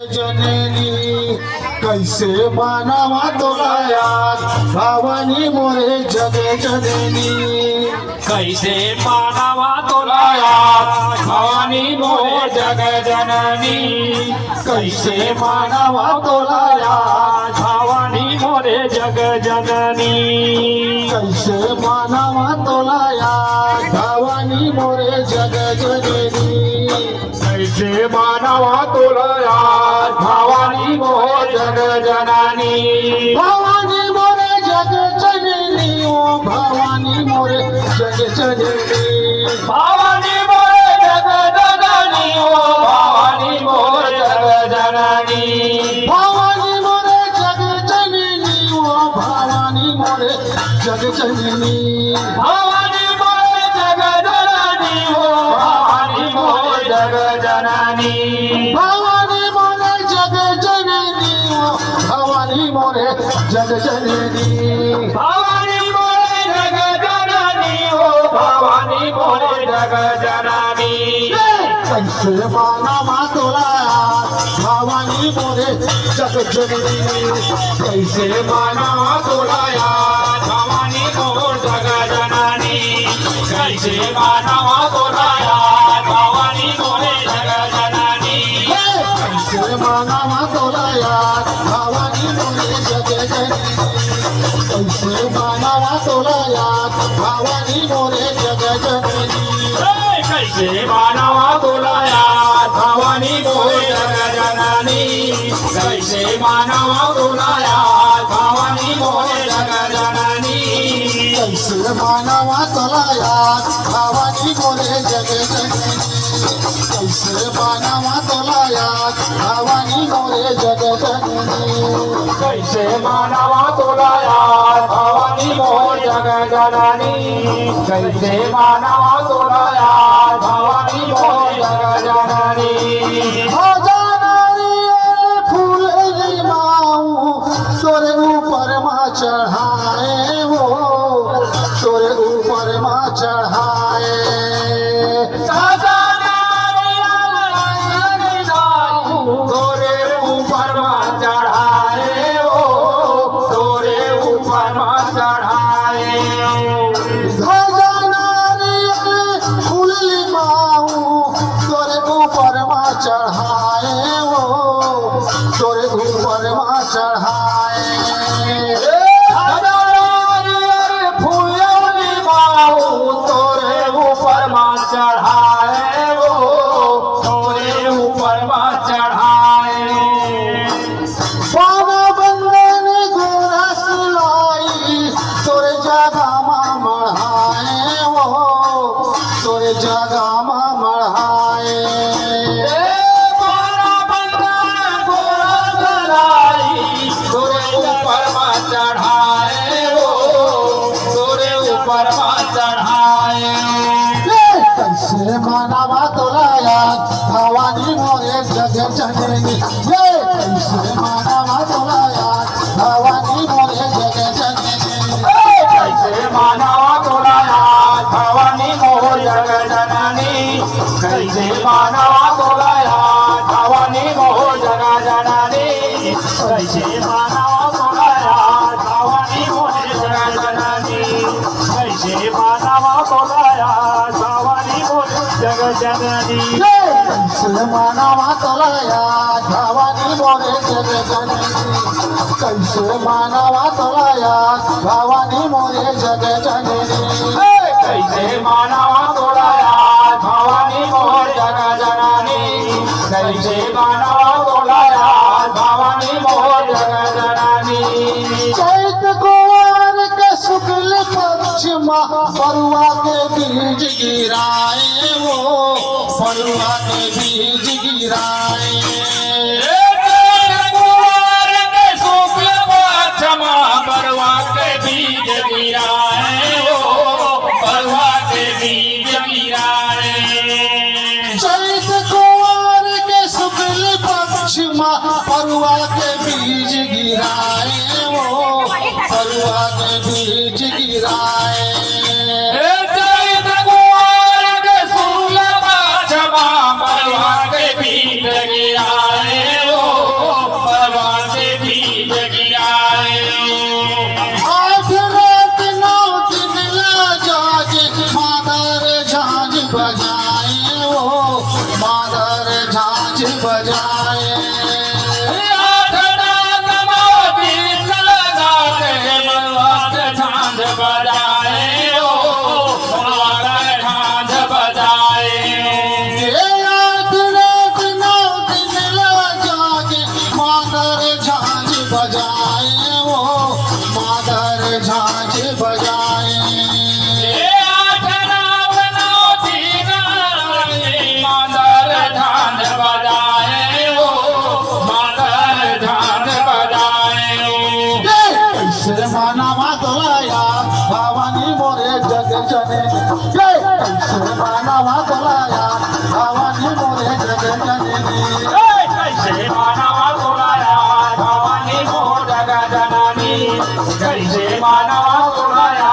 जननी कैसे मानावा तुला याद भावानी मोरे जग जननी कैसे मानावा तुला याद भवानी मोरे जग जननी कैसे मानावा तुला याद भवानी मोरे जग जननी कैसे मानावा तुला याद भावानी मोरे जग जननी कैसे मानावा तुला याद भवानी मोरे जग जननी भवानी मोरे जग जननी ओ भवानी मोरे जग जननी भवानी मोरे जग जननी ओ भवानी मोरे जग जननी भवानी मोरे जग जननी ओ भवानी मोरे जग जननी भवानी मोरे जग जननी ओ भवानी मोरे जग जननी भवानी मोरे जग जननी ओ भवानी मोरे जग जननी भवानी मोरे जग जननी ओ भवानी मोरे जग जननी कैसे मानावा तुला भवानी मोरे जग जननी कैसे मानावा तुला याद भवानी मोरे जग जननी कैसे मानावा तुला याद भवानी मोरे जग जननी कैसे मानावा तुला याद भवानी मोरे जग जननी कैसे मानावा तुला याद भवानी मोरे जग जननी कैसे मानावा तुला याद भवानी मोरे जग जननी कैसे मानावा तुला याद भवानी मोरे जग जननी कैसे मानावा तुला याद भवानी मोरे जग जननी कैसे मानावा तुला याद भवानी मोरे जग जननी कैसे मानावा तुला याद भवानी मोरे जग जननी कैसे मानावा तुला याद भवानी मोरे जग जननी फूल माऊ तोरे ऊपर माँ चढ़ाए वो तोरे ऊपर माँ चढ़ाए तोरे ऊपर माँ चढ़ाए ओ तोरे ऊपर माँ चढ़ाए ध्वजा नारियल फूल माऊ तोरे ऊपर माँ चढ़ाए वो तोरे ऊपर माँ चढ़ाए तोरे ऊपर माँ चढ़ाए वो तोरे ऊपर माँ चढ़ाए बाबा बंदन गोरा सिलाई तोरे जगा माँ मढ़ाए वो तोरे जगा माँ मढ़ाए तोरे ऊपर माँ चढ़ाए वो तोरे ऊपर माँ चढ़ाए कैसे मानावा तुला याद भवानी मोरे जग जननी कैसे मानावा तुला याद भवानी मोरे जग जननी कैसे मानावा तुला याद भवानी मोरे जग जननी कैसे मानावा तुला याद भवानी मोरे जग जननी कैसे मानावा तुला याद भवानी मोरे जग जननी कैसे मानावा तुला याद भवानी मोरे जग जननी कैसे मानावा तुला याद भवानी मोरे जग जननी कैसे मानावा तुला याद भवानी मोरे जग जननी कैसे मानावा तुला याद भवानी मोरे जग जननी कैसे मानावा तुला याद भवानी मोरे जग जननी चैत कुंवर के शुक्ल पक्ष माँ परुआ के बीज गिराए वो परुआ के बीज गिराए बरुआ के बीज गिराए ओ बरुआ के बीज गिराए चैत कुंवर के शुक्ल पक्ष माँ परुआ के बीज गिराए वो परुआ के बीज गिराए बरुआ के बीज गिराए जय कैसे मानवा तुला या भावानी मोरे जगजननी कैसे मानवा तुला या भवानी मोर जगजननी कैसे मानवा तुला या